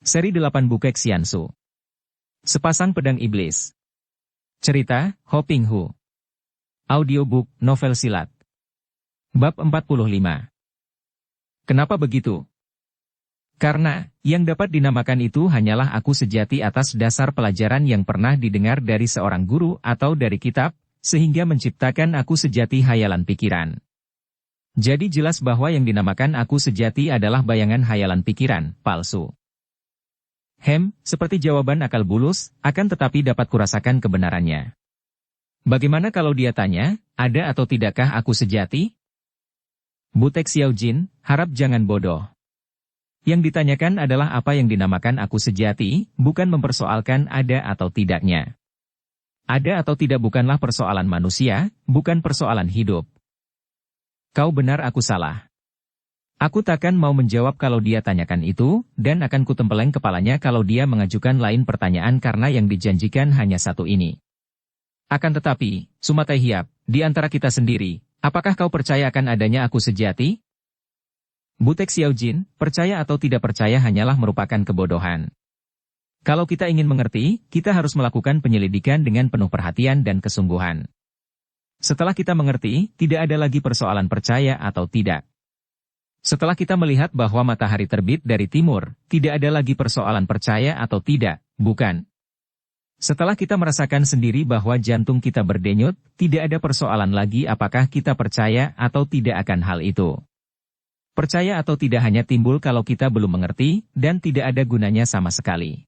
Seri 8 Bukek Xiansu. Sepasang Pedang Iblis. Cerita, Ho Ping Hu. Audiobook, novel silat. Bab 45. Kenapa begitu? Karena, yang dapat dinamakan itu hanyalah aku sejati atas dasar pelajaran yang pernah didengar dari seorang guru atau dari kitab, sehingga menciptakan aku sejati hayalan pikiran. Jadi jelas bahwa yang dinamakan aku sejati adalah bayangan hayalan pikiran, palsu. Seperti jawaban akal bulus, akan tetapi dapat kurasakan kebenarannya. Bagaimana kalau dia tanya, ada atau tidakkah aku sejati? Butek Xiaojin, harap jangan bodoh. Yang ditanyakan adalah apa yang dinamakan aku sejati, bukan mempersoalkan ada atau tidaknya. Ada atau tidak bukanlah persoalan manusia, bukan persoalan hidup. Kau benar, aku salah. Aku takkan mau menjawab kalau dia tanyakan itu, dan akan kutempeleng kepalanya kalau dia mengajukan lain pertanyaan karena yang dijanjikan hanya satu ini. Akan tetapi, Sumatai Hiap, di antara kita sendiri, apakah kau percaya akan adanya aku sejati? Butek Xiaojin, percaya atau tidak percaya hanyalah merupakan kebodohan. Kalau kita ingin mengerti, kita harus melakukan penyelidikan dengan penuh perhatian dan kesungguhan. Setelah kita mengerti, tidak ada lagi persoalan percaya atau tidak. Setelah kita melihat bahwa matahari terbit dari timur, tidak ada lagi persoalan percaya atau tidak, bukan? Setelah kita merasakan sendiri bahwa jantung kita berdenyut, tidak ada persoalan lagi apakah kita percaya atau tidak akan hal itu. Percaya atau tidak hanya timbul kalau kita belum mengerti, dan tidak ada gunanya sama sekali.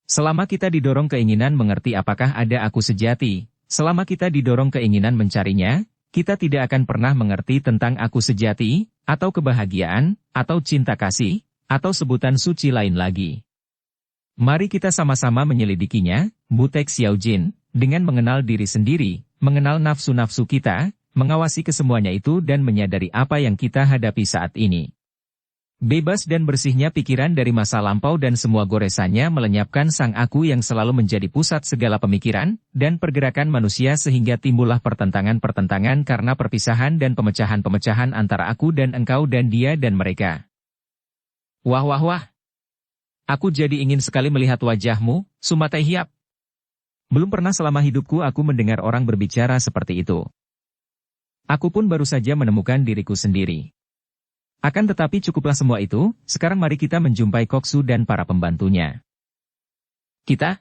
Selama kita didorong keinginan mengerti apakah ada aku sejati, selama kita didorong keinginan mencarinya, kita tidak akan pernah mengerti tentang aku sejati, atau kebahagiaan, atau cinta kasih, atau sebutan suci lain lagi. Mari kita sama-sama menyelidikinya, Butek Xiaojin, dengan mengenal diri sendiri, mengenal nafsu-nafsu kita, mengawasi kesemuanya itu dan menyadari apa yang kita hadapi saat ini. Bebas dan bersihnya pikiran dari masa lampau dan semua goresannya melenyapkan sang aku yang selalu menjadi pusat segala pemikiran dan pergerakan manusia sehingga timbullah pertentangan-pertentangan karena perpisahan dan pemecahan-pemecahan antara aku dan engkau dan dia dan mereka. Wah wah wah. Aku jadi ingin sekali melihat wajahmu, Sumatai Hiap. Belum pernah selama hidupku aku mendengar orang berbicara seperti itu. Aku pun baru saja menemukan diriku sendiri. Akan tetapi cukuplah semua itu, sekarang mari kita menjumpai Koksu dan para pembantunya. Kita?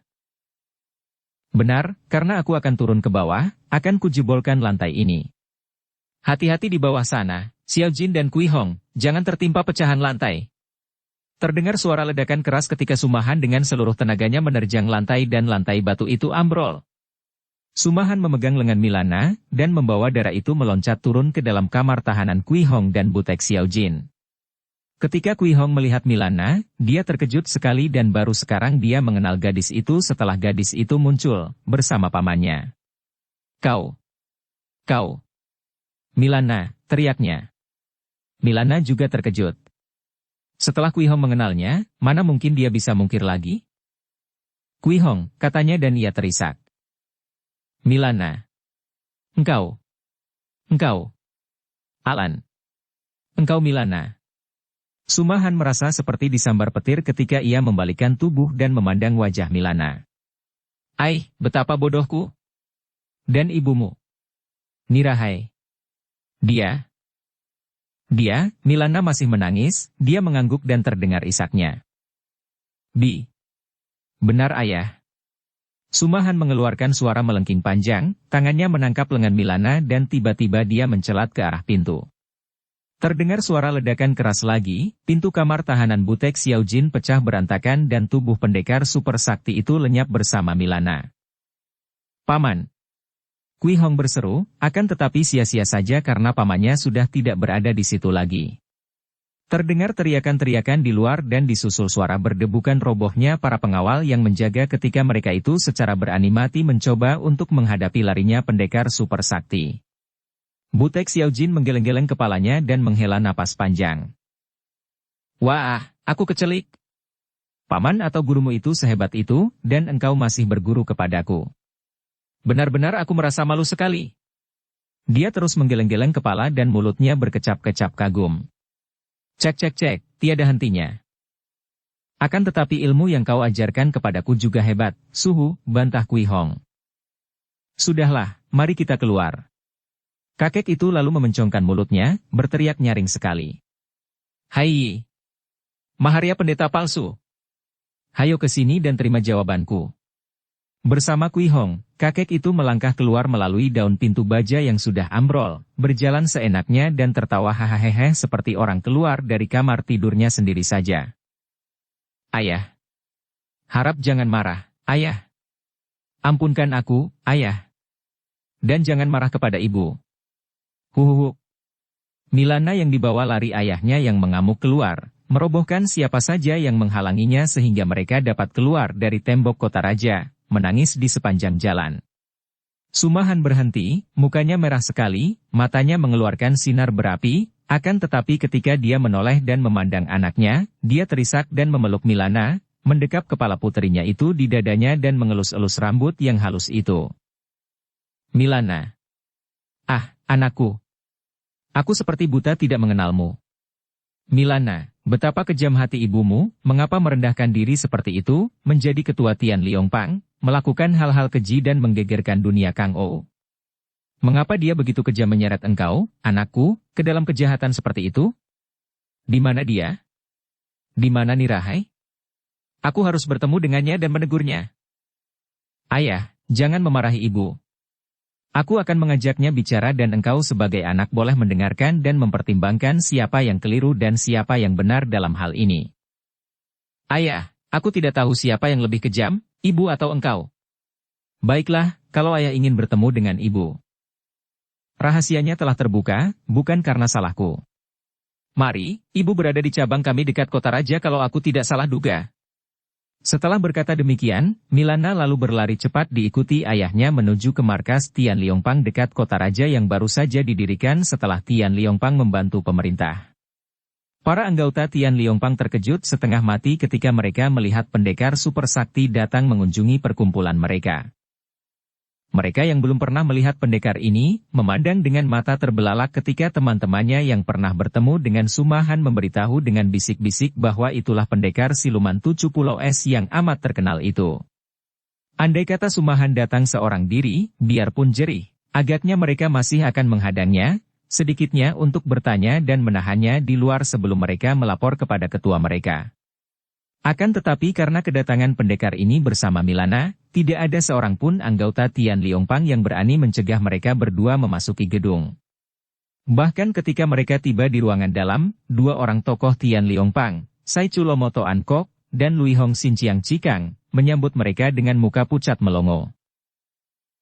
Benar, karena aku akan turun ke bawah, akan kujebolkan lantai ini. Hati-hati di bawah sana, Xiaojin dan Kui Hong, jangan tertimpa pecahan lantai. Terdengar suara ledakan keras ketika Sumahan dengan seluruh tenaganya menerjang lantai dan lantai batu itu ambrol. Sumahan memegang lengan Milana, dan membawa darah itu meloncat turun ke dalam kamar tahanan Kui Hong dan Butek Xiaojin. Ketika Kui Hong melihat Milana, dia terkejut sekali dan baru sekarang dia mengenal gadis itu setelah gadis itu muncul, bersama pamannya. Kau! Milana, teriaknya. Milana juga terkejut. Setelah Kui Hong mengenalnya, mana mungkin dia bisa mungkir lagi? Kui Hong, katanya dan ia terisak. Milana. Engkau. Alan. Engkau Milana. Sumahan merasa seperti disambar petir ketika ia membalikkan tubuh dan memandang wajah Milana. Betapa bodohku. Dan ibumu. Nirahai. Dia, Milana masih menangis, dia mengangguk dan terdengar isaknya. Benar ayah. Sumahan mengeluarkan suara melengking panjang, tangannya menangkap lengan Milana dan tiba-tiba dia mencelat ke arah pintu. Terdengar suara ledakan keras lagi, pintu kamar tahanan Butek Xiaojin pecah berantakan dan tubuh pendekar super sakti itu lenyap bersama Milana. Paman! Kui Hong berseru, akan tetapi sia-sia saja karena pamannya sudah tidak berada di situ lagi. Terdengar teriakan-teriakan di luar dan disusul suara berdebukan robohnya para pengawal yang menjaga ketika mereka itu secara beranimati mencoba untuk menghadapi larinya pendekar super sakti. Butek Xiaojin menggeleng-geleng kepalanya dan menghela napas panjang. Wah, aku kecelik. Paman atau gurumu itu sehebat itu, dan engkau masih berguru kepadaku. Benar-benar aku merasa malu sekali. Dia terus menggeleng-geleng kepala dan mulutnya berkecap-kecap kagum. Cek, tiada hentinya. Akan tetapi ilmu yang kau ajarkan kepadaku juga hebat, Suhu, bantah Kui Hong. Sudahlah, mari kita keluar. Kakek itu lalu memencongkan mulutnya, berteriak nyaring sekali. Hai! Maharia pendeta palsu! Hayo ke sini dan terima jawabanku. Bersama Kui Hong, kakek itu melangkah keluar melalui daun pintu baja yang sudah ambrol, berjalan seenaknya dan tertawa hahaha seperti orang keluar dari kamar tidurnya sendiri saja. Ayah. Harap jangan marah, ayah. Ampunkan aku, ayah. Dan jangan marah kepada ibu. Huhuhu. Milana yang dibawa lari ayahnya yang mengamuk keluar, merobohkan siapa saja yang menghalanginya sehingga mereka dapat keluar dari tembok kota raja, menangis di sepanjang jalan. Sumahan berhenti, mukanya merah sekali, matanya mengeluarkan sinar berapi, akan tetapi ketika dia menoleh dan memandang anaknya, dia terisak dan memeluk Milana, mendekap kepala puterinya itu di dadanya dan mengelus-elus rambut yang halus itu. Milana. Ah, anakku. Aku seperti buta tidak mengenalmu. Milana, betapa kejam hati ibumu, mengapa merendahkan diri seperti itu, menjadi ketua Tian Liongpang, melakukan hal-hal keji dan menggegerkan dunia Kang Ou. Mengapa dia begitu kejam menyeret engkau, anakku, ke dalam kejahatan seperti itu? Di mana dia? Di mana Nirahai? Aku harus bertemu dengannya dan menegurnya. Ayah, jangan memarahi ibu. Aku akan mengajaknya bicara dan engkau sebagai anak boleh mendengarkan dan mempertimbangkan siapa yang keliru dan siapa yang benar dalam hal ini. Ayah, aku tidak tahu siapa yang lebih kejam, ibu atau engkau. Baiklah, kalau ayah ingin bertemu dengan ibu. Rahasianya telah terbuka, bukan karena salahku. Mari, ibu berada di cabang kami dekat kota raja kalau aku tidak salah duga. Setelah berkata demikian, Milana lalu berlari cepat diikuti ayahnya menuju ke markas Tian Liongpang dekat kota raja yang baru saja didirikan setelah Tian Liongpang membantu pemerintah. Para anggota Tian Liongpang terkejut setengah mati ketika mereka melihat pendekar super sakti datang mengunjungi perkumpulan mereka. Mereka yang belum pernah melihat pendekar ini, memandang dengan mata terbelalak ketika teman-temannya yang pernah bertemu dengan Sumahan memberitahu dengan bisik-bisik bahwa itulah pendekar siluman 7 Pulau Es yang amat terkenal itu. Andai kata Sumahan datang seorang diri, biarpun jerih, agaknya mereka masih akan menghadangnya, sedikitnya untuk bertanya dan menahannya di luar sebelum mereka melapor kepada ketua mereka. Akan tetapi karena kedatangan pendekar ini bersama Milana, tidak ada seorang pun anggota Tian Liongpang yang berani mencegah mereka berdua memasuki gedung. Bahkan ketika mereka tiba di ruangan dalam, dua orang tokoh Tian Liongpang, Sai Chulomoto Ankok, dan Lui Hong Xinjiang Cikang, menyambut mereka dengan muka pucat melongo.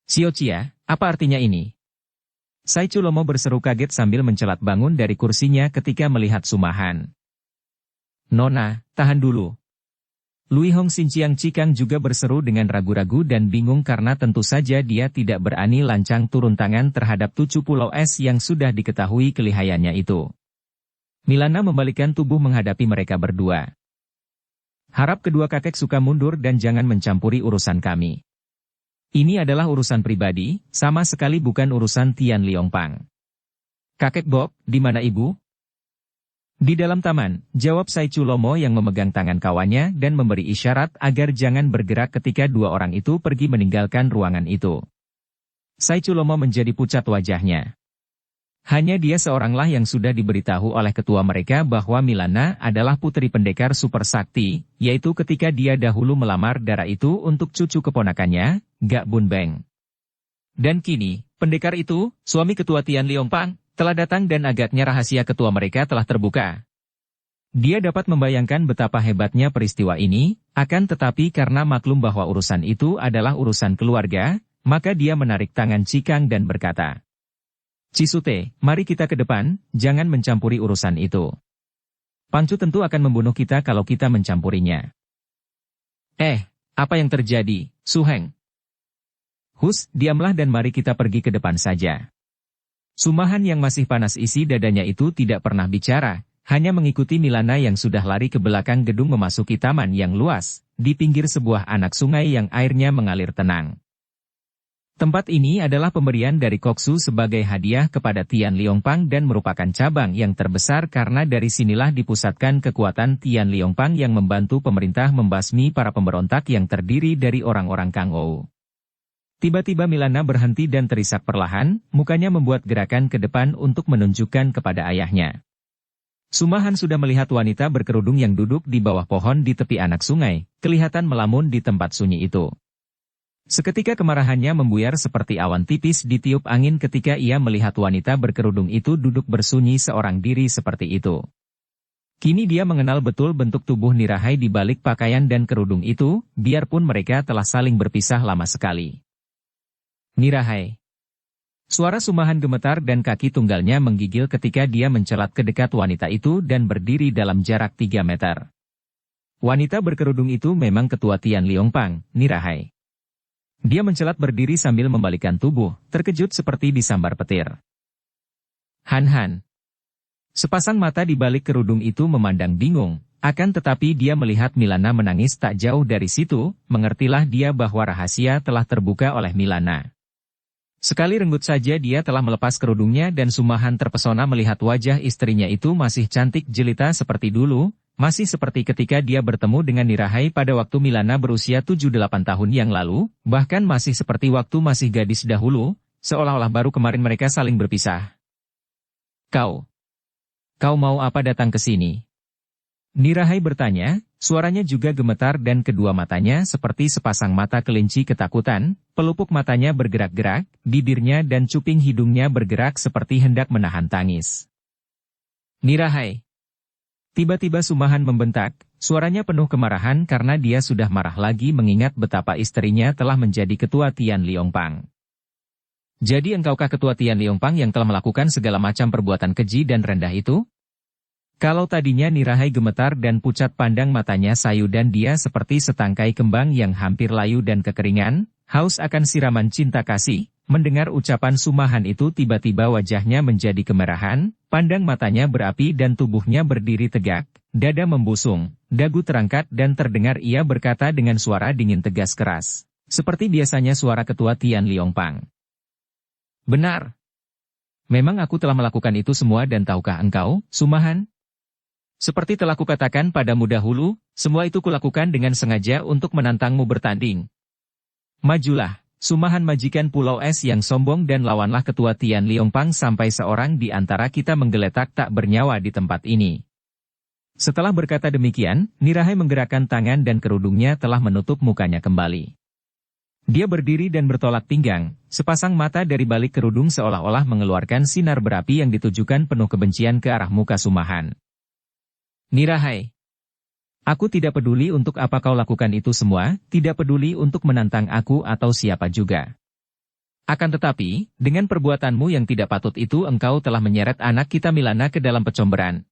Xiao Chia, apa artinya ini? Sai Chulomo berseru kaget sambil mencelat bangun dari kursinya ketika melihat Sumahan. Nona, tahan dulu. Lui Hong Xinjiang Cikang juga berseru dengan ragu-ragu dan bingung karena tentu saja dia tidak berani lancang turun tangan terhadap 7 Pulau Es yang sudah diketahui kelihayannya itu. Milana membalikkan tubuh menghadapi mereka berdua. Harap kedua kakek suka mundur dan jangan mencampuri urusan kami. Ini adalah urusan pribadi, sama sekali bukan urusan Tian Liongpang. Kakek Bob, di mana ibu? Di dalam taman, jawab Sai Chulomo yang memegang tangan kawannya dan memberi isyarat agar jangan bergerak ketika dua orang itu pergi meninggalkan ruangan itu. Sai Chulomo menjadi pucat wajahnya. Hanya dia seoranglah yang sudah diberitahu oleh ketua mereka bahwa Milana adalah putri pendekar super sakti, yaitu ketika dia dahulu melamar darah itu untuk cucu keponakannya, Gak Bun Beng. Dan kini, pendekar itu, suami ketua Tian Liongpang, telah datang dan agaknya rahasia ketua mereka telah terbuka. Dia dapat membayangkan betapa hebatnya peristiwa ini, akan tetapi karena maklum bahwa urusan itu adalah urusan keluarga, maka dia menarik tangan Cikang dan berkata, Cisute, mari kita ke depan, jangan mencampuri urusan itu. Pancu tentu akan membunuh kita kalau kita mencampurinya. Apa yang terjadi, Su Heng? Hus, diamlah dan mari kita pergi ke depan saja. Sumahan yang masih panas isi dadanya itu tidak pernah bicara, hanya mengikuti Milana yang sudah lari ke belakang gedung memasuki taman yang luas, di pinggir sebuah anak sungai yang airnya mengalir tenang. Tempat ini adalah pemberian dari Koksu sebagai hadiah kepada Tian Liongpang dan merupakan cabang yang terbesar karena dari sinilah dipusatkan kekuatan Tian Liongpang yang membantu pemerintah membasmi para pemberontak yang terdiri dari orang-orang Kangou. Tiba-tiba Milana berhenti dan terisak perlahan, mukanya membuat gerakan ke depan untuk menunjukkan kepada ayahnya. Sumahan sudah melihat wanita berkerudung yang duduk di bawah pohon di tepi anak sungai, kelihatan melamun di tempat sunyi itu. Seketika kemarahannya membuyar seperti awan tipis ditiup angin ketika ia melihat wanita berkerudung itu duduk bersunyi seorang diri seperti itu. Kini dia mengenal betul bentuk tubuh Nirahai di balik pakaian dan kerudung itu, biarpun mereka telah saling berpisah lama sekali. Nirahai. Suara Sumahan gemetar dan kaki tunggalnya menggigil ketika dia mencelat ke dekat wanita itu dan berdiri dalam jarak 3 meter. Wanita berkerudung itu memang ketua Tian Liongpang, Nirahai. Dia mencelat berdiri sambil membalikkan tubuh, terkejut seperti disambar petir. Han. Sepasang mata di balik kerudung itu memandang bingung, akan tetapi dia melihat Milana menangis tak jauh dari situ, mengertilah dia bahwa rahasia telah terbuka oleh Milana. Sekali renggut saja dia telah melepas kerudungnya dan Sumahan terpesona melihat wajah istrinya itu masih cantik jelita seperti dulu, masih seperti ketika dia bertemu dengan Nirahai pada waktu Milana berusia 7-8 tahun yang lalu, bahkan masih seperti waktu masih gadis dahulu, seolah-olah baru kemarin mereka saling berpisah. Kau mau apa datang ke sini? Nirahai bertanya, suaranya juga gemetar dan kedua matanya seperti sepasang mata kelinci ketakutan, pelupuk matanya bergerak-gerak, bibirnya dan cuping hidungnya bergerak seperti hendak menahan tangis. Nirahai. Tiba-tiba Sumahan membentak, suaranya penuh kemarahan karena dia sudah marah lagi mengingat betapa istrinya telah menjadi ketua Tian Liongpang. Jadi engkaukah ketua Tian Liongpang yang telah melakukan segala macam perbuatan keji dan rendah itu? Kalau tadinya Nirahai gemetar dan pucat pandang matanya sayu dan dia seperti setangkai kembang yang hampir layu dan kekeringan, haus akan siraman cinta kasih. Mendengar ucapan Sumahan itu tiba-tiba wajahnya menjadi kemerahan, pandang matanya berapi dan tubuhnya berdiri tegak, dada membusung, dagu terangkat dan terdengar ia berkata dengan suara dingin tegas keras. Seperti biasanya suara ketua Tian Liongpang. Benar. Memang aku telah melakukan itu semua dan tahukah engkau, Sumahan? Seperti telah kukatakan padamu dahulu, semua itu kulakukan dengan sengaja untuk menantangmu bertanding. Majulah. Sumahan majikan Pulau Es yang sombong dan lawanlah ketua Tian Liongpang sampai seorang di antara kita menggeletak tak bernyawa di tempat ini. Setelah berkata demikian, Nirahai menggerakkan tangan dan kerudungnya telah menutup mukanya kembali. Dia berdiri dan bertolak pinggang, sepasang mata dari balik kerudung seolah-olah mengeluarkan sinar berapi yang ditujukan penuh kebencian ke arah muka Sumahan. Nirahai. Aku tidak peduli untuk apa kau lakukan itu semua, tidak peduli untuk menantang aku atau siapa juga. Akan tetapi, dengan perbuatanmu yang tidak patut itu engkau telah menyeret anak kita Milana ke dalam pecomberan.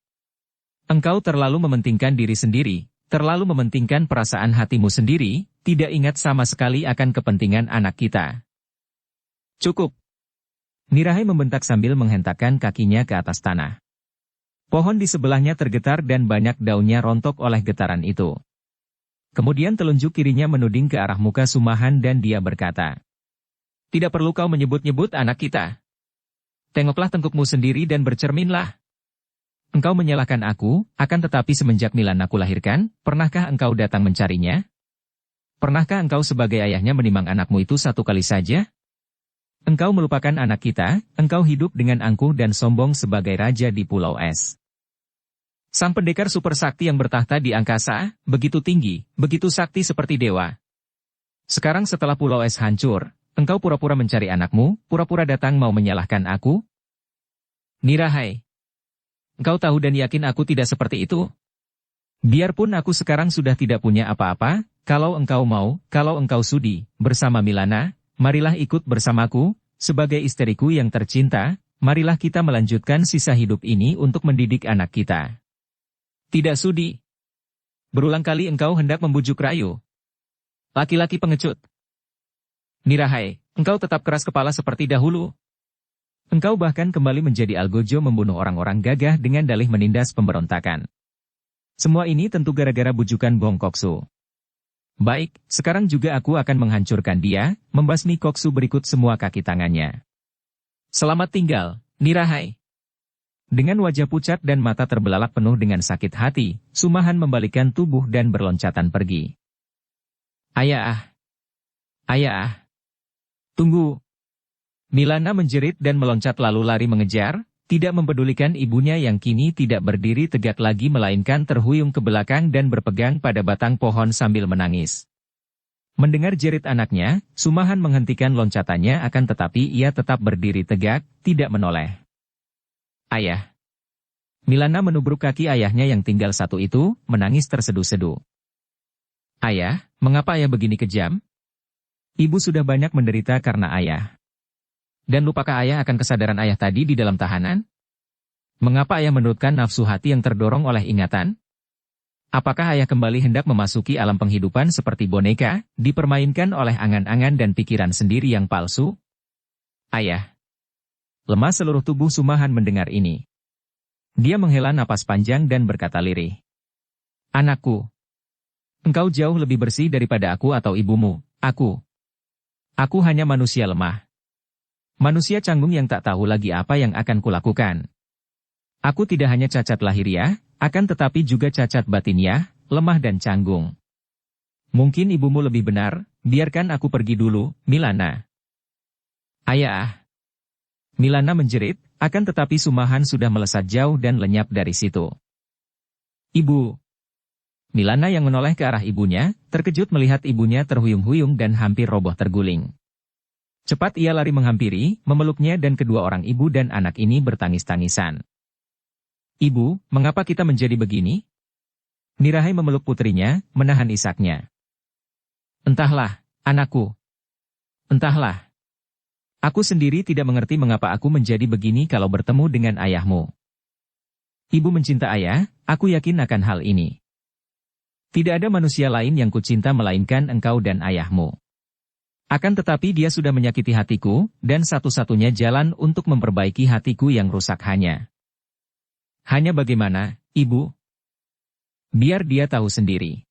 Engkau terlalu mementingkan diri sendiri, terlalu mementingkan perasaan hatimu sendiri, tidak ingat sama sekali akan kepentingan anak kita. Cukup. Nirahai membentak sambil menghentakkan kakinya ke atas tanah. Pohon di sebelahnya tergetar dan banyak daunnya rontok oleh getaran itu. Kemudian telunjuk kirinya menuding ke arah muka Sumahan dan dia berkata, "Tidak perlu kau menyebut-nyebut anak kita. Tengoklah tengkukmu sendiri dan bercerminlah. Engkau menyalahkan aku, akan tetapi semenjak Milana kulahirkan, pernahkah engkau datang mencarinya? Pernahkah engkau sebagai ayahnya menimang anakmu itu satu kali saja? Engkau melupakan anak kita, engkau hidup dengan angkuh dan sombong sebagai raja di Pulau Es. Sang pendekar super sakti yang bertahta di angkasa, begitu tinggi, begitu sakti seperti dewa. Sekarang setelah Pulau Es hancur, engkau pura-pura mencari anakmu, pura-pura datang mau menyalahkan aku? Nirahai. Engkau tahu dan yakin aku tidak seperti itu. Biarpun aku sekarang sudah tidak punya apa-apa, kalau engkau mau, kalau engkau sudi, bersama Milana, marilah ikut bersamaku, sebagai istriku yang tercinta, marilah kita melanjutkan sisa hidup ini untuk mendidik anak kita. Tidak sudi. Berulang kali engkau hendak membujuk Rayu. Laki-laki pengecut. Nirahai, engkau tetap keras kepala seperti dahulu. Engkau bahkan kembali menjadi algojo membunuh orang-orang gagah dengan dalih menindas pemberontakan. Semua ini tentu gara-gara bujukan Bong Koksu. Baik, sekarang juga aku akan menghancurkan dia, membasmi Koksu berikut semua kaki tangannya. Selamat tinggal, Nirahai. Dengan wajah pucat dan mata terbelalak penuh dengan sakit hati, Sumahan membalikkan tubuh dan berloncatan pergi. Ayah! Ayah! Tunggu! Milana menjerit dan meloncat lalu lari mengejar, tidak mempedulikan ibunya yang kini tidak berdiri tegak lagi melainkan terhuyung ke belakang dan berpegang pada batang pohon sambil menangis. Mendengar jerit anaknya, Sumahan menghentikan loncatannya akan tetapi ia tetap berdiri tegak, tidak menoleh. Ayah! Milana menubruk kaki ayahnya yang tinggal satu itu, menangis terseduh-seduh. Ayah, mengapa ayah begini kejam? Ibu sudah banyak menderita karena ayah. Dan lupakah ayah akan kesadaran ayah tadi di dalam tahanan? Mengapa ayah menurutkan nafsu hati yang terdorong oleh ingatan? Apakah ayah kembali hendak memasuki alam penghidupan seperti boneka, dipermainkan oleh angan-angan dan pikiran sendiri yang palsu? Ayah. Lemah seluruh tubuh Sumahan mendengar ini. Dia menghela napas panjang dan berkata lirih. Anakku. Engkau jauh lebih bersih daripada aku atau ibumu, aku. Aku hanya manusia lemah. Manusia canggung yang tak tahu lagi apa yang akan kulakukan. Aku tidak hanya cacat lahiriah, akan tetapi juga cacat batiniah, lemah dan canggung. Mungkin ibumu lebih benar, biarkan aku pergi dulu, Milana. Ayah. Milana menjerit, akan tetapi Sumahan sudah melesat jauh dan lenyap dari situ. Ibu. Milana yang menoleh ke arah ibunya, terkejut melihat ibunya terhuyung-huyung dan hampir roboh terguling. Cepat ia lari menghampiri, memeluknya dan kedua orang ibu dan anak ini bertangis-tangisan. Ibu, mengapa kita menjadi begini? Nirahai memeluk putrinya, menahan isaknya. Entahlah, anakku. Entahlah. Aku sendiri tidak mengerti mengapa aku menjadi begini kalau bertemu dengan ayahmu. Ibu mencinta ayah, aku yakin akan hal ini. Tidak ada manusia lain yang kucinta melainkan engkau dan ayahmu. Akan tetapi dia sudah menyakiti hatiku, dan satu-satunya jalan untuk memperbaiki hatiku yang rusak hanya bagaimana, Ibu? Biar dia tahu sendiri.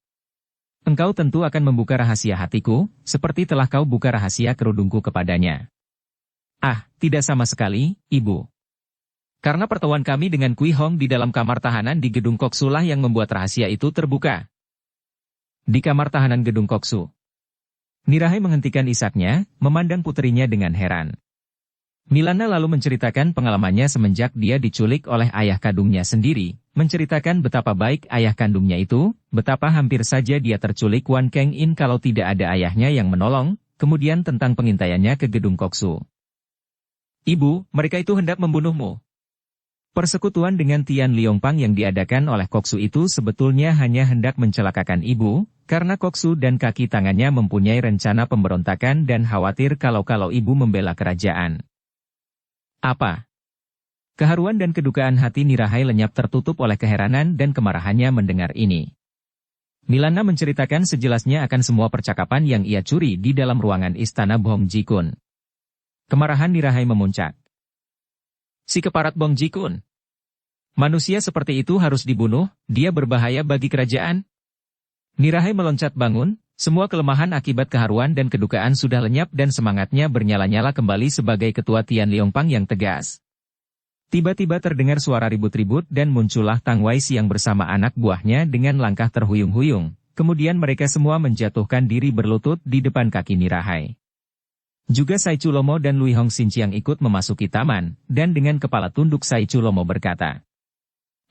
Engkau tentu akan membuka rahasia hatiku, seperti telah kau buka rahasia kerudungku kepadanya. Ah, tidak sama sekali, Ibu. Karena pertemuan kami dengan Kui Hong di dalam kamar tahanan di Gedung Koksu lah yang membuat rahasia itu terbuka. Di kamar tahanan Gedung Koksu. Nirahai menghentikan isaknya, memandang putrinya dengan heran. Milana lalu menceritakan pengalamannya semenjak dia diculik oleh ayah kandungnya sendiri, menceritakan betapa baik ayah kandungnya itu, betapa hampir saja dia terculik Wan Kang In kalau tidak ada ayahnya yang menolong, kemudian tentang pengintaiannya ke Gedung Koksu. Ibu, mereka itu hendak membunuhmu. Persekutuan dengan Tian Liongpang yang diadakan oleh Koksu itu sebetulnya hanya hendak mencelakakan ibu, karena Koksu dan kaki tangannya mempunyai rencana pemberontakan dan khawatir kalau ibu membela kerajaan. Apa? Keharuan dan kedukaan hati Nirahai lenyap tertutup oleh keheranan dan kemarahannya mendengar ini. Milana menceritakan sejelasnya akan semua percakapan yang ia curi di dalam ruangan istana Bong Jikun. Kemarahan Nirahai memuncak. Si keparat Bong Jikun. Manusia seperti itu harus dibunuh, dia berbahaya bagi kerajaan. Nirahai meloncat bangun, semua kelemahan akibat keharuan dan kedukaan sudah lenyap dan semangatnya bernyala-nyala kembali sebagai ketua Tian Liongpang yang tegas. Tiba-tiba terdengar suara ribut-ribut dan muncullah Tang Waisi yang bersama anak buahnya dengan langkah terhuyung-huyung, kemudian mereka semua menjatuhkan diri berlutut di depan kaki Nirahai. Juga Sai Chulomo dan Lui Hong Xinqiang ikut memasuki taman, dan dengan kepala tunduk Sai Chulomo berkata,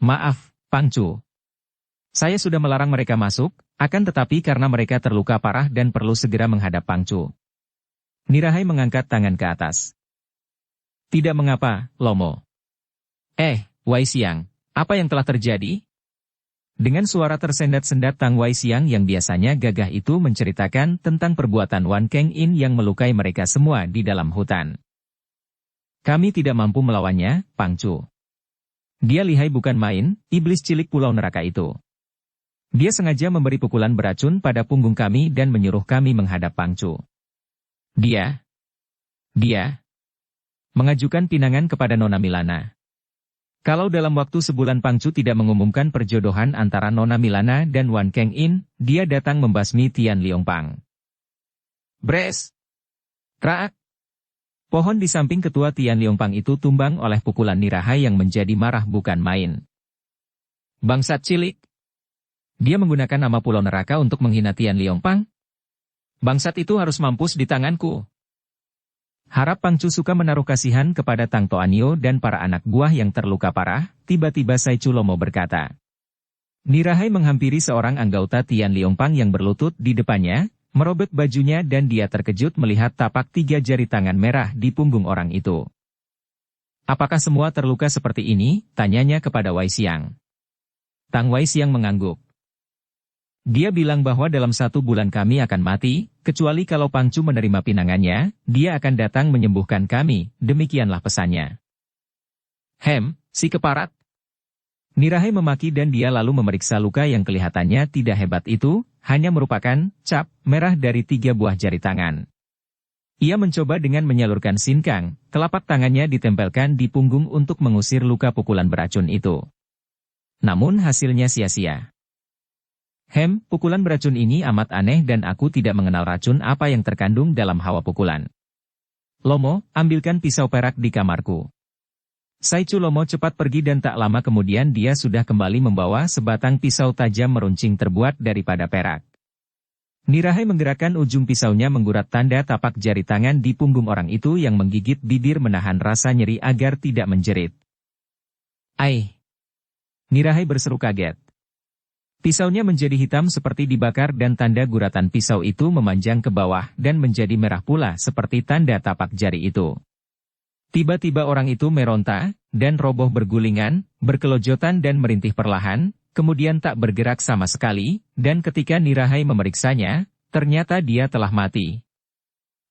Maaf, Pangcu. Saya sudah melarang mereka masuk, akan tetapi karena mereka terluka parah dan perlu segera menghadap Pangcu. Nirahai mengangkat tangan ke atas. Tidak mengapa, Lomo. Wai Xiang, apa yang telah terjadi? Dengan suara tersendat-sendat Tang Wai Xiang yang biasanya gagah itu menceritakan tentang perbuatan Wan Kang In yang melukai mereka semua di dalam hutan. Kami tidak mampu melawannya, Pangcu. Dia lihai bukan main, iblis cilik pulau neraka itu. Dia sengaja memberi pukulan beracun pada punggung kami dan menyuruh kami menghadap Pangcu. Dia mengajukan pinangan kepada Nona Milana. Kalau dalam waktu sebulan Pangcu tidak mengumumkan perjodohan antara Nona Milana dan Wan Keng In, dia datang membasmi Tian Liongpang. Bres! Kraak! Pohon di samping ketua Tian Liongpang itu tumbang oleh pukulan Nirahai yang menjadi marah bukan main. Bangsat cilik! Dia menggunakan nama Pulau Neraka untuk menghina Tian Liongpang? Bangsat itu harus mampus di tanganku. Harap Pangcu suka menaruh kasihan kepada Tang Toanio dan para anak buah yang terluka parah, tiba-tiba Sai Chulomo berkata. Nirahai menghampiri seorang anggota Tian Liongpang yang berlutut di depannya, merobek bajunya dan dia terkejut melihat tapak 3 jari tangan merah di punggung orang itu. Apakah semua terluka seperti ini? Tanyanya kepada Wai Xiang. Tang Wai Xiang mengangguk. Dia bilang bahwa dalam 1 bulan kami akan mati, kecuali kalau Pangcu menerima pinangannya, dia akan datang menyembuhkan kami, demikianlah pesannya. Si keparat. Nirahai memaki dan dia lalu memeriksa luka yang kelihatannya tidak hebat itu, hanya merupakan cap merah dari 3 buah jari tangan. Ia mencoba dengan menyalurkan sinkang, telapak tangannya ditempelkan di punggung untuk mengusir luka pukulan beracun itu. Namun hasilnya sia-sia. Pukulan beracun ini amat aneh dan aku tidak mengenal racun apa yang terkandung dalam hawa pukulan. Lomo, ambilkan pisau perak di kamarku. Sai Chulomo cepat pergi dan tak lama kemudian dia sudah kembali membawa sebatang pisau tajam meruncing terbuat daripada perak. Nirahai menggerakkan ujung pisaunya menggurat tanda tapak jari tangan di punggung orang itu yang menggigit bibir menahan rasa nyeri agar tidak menjerit. Ai! Nirahai berseru kaget. Pisaunya menjadi hitam seperti dibakar dan tanda guratan pisau itu memanjang ke bawah dan menjadi merah pula seperti tanda tapak jari itu. Tiba-tiba orang itu meronta, dan roboh bergulingan, berkelojotan dan merintih perlahan, kemudian tak bergerak sama sekali, dan ketika Nirahai memeriksanya, ternyata dia telah mati.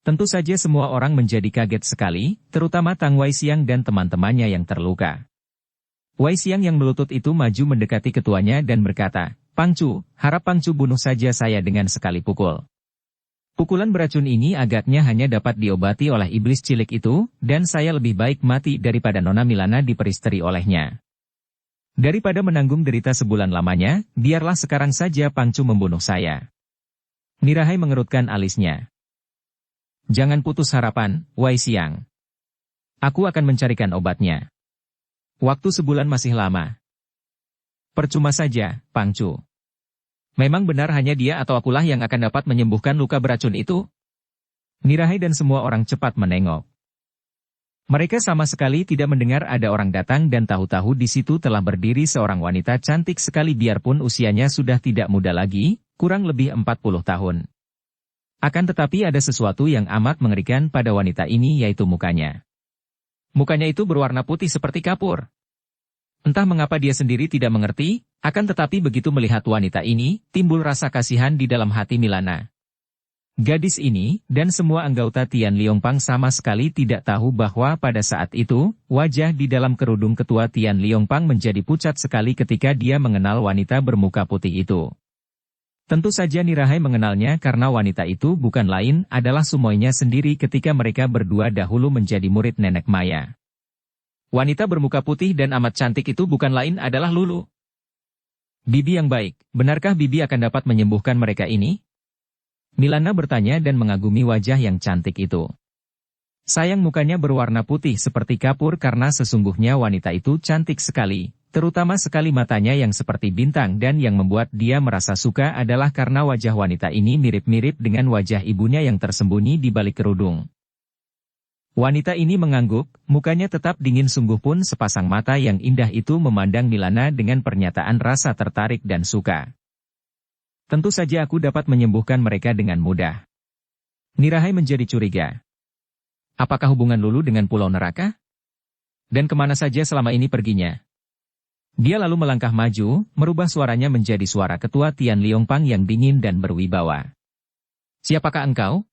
Tentu saja semua orang menjadi kaget sekali, terutama Tang Wai Xiang dan teman-temannya yang terluka. Wai Xiang yang melutut itu maju mendekati ketuanya dan berkata, Pangcu, harap Pangcu bunuh saja saya dengan sekali pukul. Pukulan beracun ini agaknya hanya dapat diobati oleh iblis cilik itu, dan saya lebih baik mati daripada Nona Milana diperisteri olehnya. Daripada menanggung derita sebulan lamanya, biarlah sekarang saja Pangcu membunuh saya. Nirahai mengerutkan alisnya. Jangan putus harapan, Wai Xiang. Aku akan mencarikan obatnya. Waktu sebulan masih lama. Percuma saja, Pangcu. Memang benar hanya dia atau akulah yang akan dapat menyembuhkan luka beracun itu? Nirahai dan semua orang cepat menengok. Mereka sama sekali tidak mendengar ada orang datang dan tahu-tahu di situ telah berdiri seorang wanita cantik sekali biarpun usianya sudah tidak muda lagi, kurang lebih 40 tahun. Akan tetapi ada sesuatu yang amat mengerikan pada wanita ini yaitu mukanya. Mukanya itu berwarna putih seperti kapur. Entah mengapa dia sendiri tidak mengerti, akan tetapi begitu melihat wanita ini, timbul rasa kasihan di dalam hati Milana. Gadis ini, dan semua anggota Tian Liongpang sama sekali tidak tahu bahwa pada saat itu, wajah di dalam kerudung ketua Tian Liongpang menjadi pucat sekali ketika dia mengenal wanita bermuka putih itu. Tentu saja Nirahai mengenalnya karena wanita itu bukan lain adalah sumoinya sendiri ketika mereka berdua dahulu menjadi murid nenek Maya. Wanita bermuka putih dan amat cantik itu bukan lain adalah Lulu. Bibi yang baik, benarkah Bibi akan dapat menyembuhkan mereka ini? Milana bertanya dan mengagumi wajah yang cantik itu. Sayang mukanya berwarna putih seperti kapur karena sesungguhnya wanita itu cantik sekali. Terutama sekali matanya yang seperti bintang dan yang membuat dia merasa suka adalah karena wajah wanita ini mirip-mirip dengan wajah ibunya yang tersembunyi di balik kerudung. Wanita ini mengangguk, mukanya tetap dingin sungguh pun sepasang mata yang indah itu memandang Milana dengan pernyataan rasa tertarik dan suka. Tentu saja aku dapat menyembuhkan mereka dengan mudah. Nirahai menjadi curiga. Apakah hubungan Lulu dengan Pulau Neraka? Dan kemana saja selama ini perginya? Dia lalu melangkah maju, merubah suaranya menjadi suara ketua Tian Liongpang yang dingin dan berwibawa. Siapakah engkau?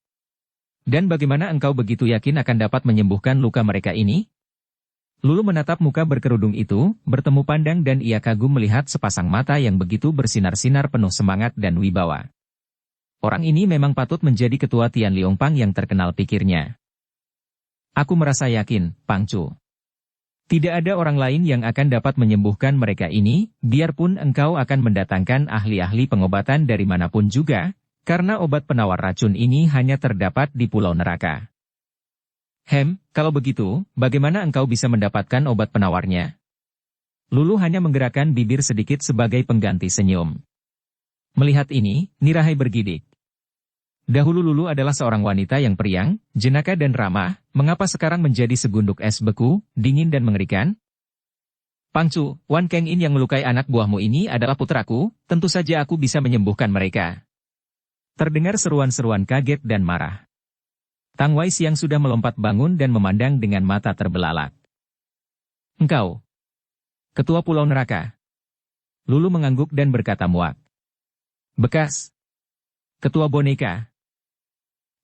Dan bagaimana engkau begitu yakin akan dapat menyembuhkan luka mereka ini? Lulu menatap muka berkerudung itu, bertemu pandang dan ia kagum melihat sepasang mata yang begitu bersinar-sinar penuh semangat dan wibawa. Orang ini memang patut menjadi ketua Tian Liongpang yang terkenal pikirnya. Aku merasa yakin, Pangcu. Tidak ada orang lain yang akan dapat menyembuhkan mereka ini, biarpun engkau akan mendatangkan ahli-ahli pengobatan dari manapun juga, karena obat penawar racun ini hanya terdapat di Pulau Neraka. Kalau begitu, bagaimana engkau bisa mendapatkan obat penawarnya? Lulu hanya menggerakkan bibir sedikit sebagai pengganti senyum. Melihat ini, Nirahai bergidik. Dahulu Lulu adalah seorang wanita yang periang, jenaka dan ramah, mengapa sekarang menjadi segunduk es beku, dingin dan mengerikan? Pangcu, Wan Keng-in yang melukai anak buahmu ini adalah putraku, tentu saja aku bisa menyembuhkan mereka. Terdengar seruan-seruan kaget dan marah. Tang Wai Siang sudah melompat bangun dan memandang dengan mata terbelalak. Engkau, Ketua Pulau Neraka. Lulu mengangguk dan berkata muak. Bekas Ketua Boneka.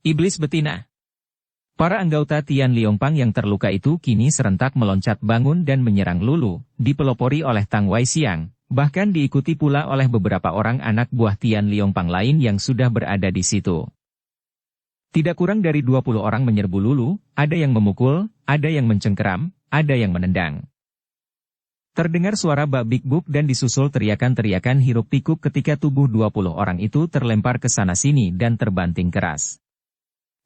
Iblis betina. Para anggota Tian Liongpang yang terluka itu kini serentak meloncat bangun dan menyerang Lulu, dipelopori oleh Tang Wai Siang, bahkan diikuti pula oleh beberapa orang anak buah Tian Liongpang lain yang sudah berada di situ. Tidak kurang dari 20 orang menyerbu Lulu, ada yang memukul, ada yang mencengkeram, ada yang menendang. Terdengar suara bak-bik-buk dan disusul teriakan-teriakan hiruk-pikuk ketika tubuh 20 orang itu terlempar ke sana-sini dan terbanting keras.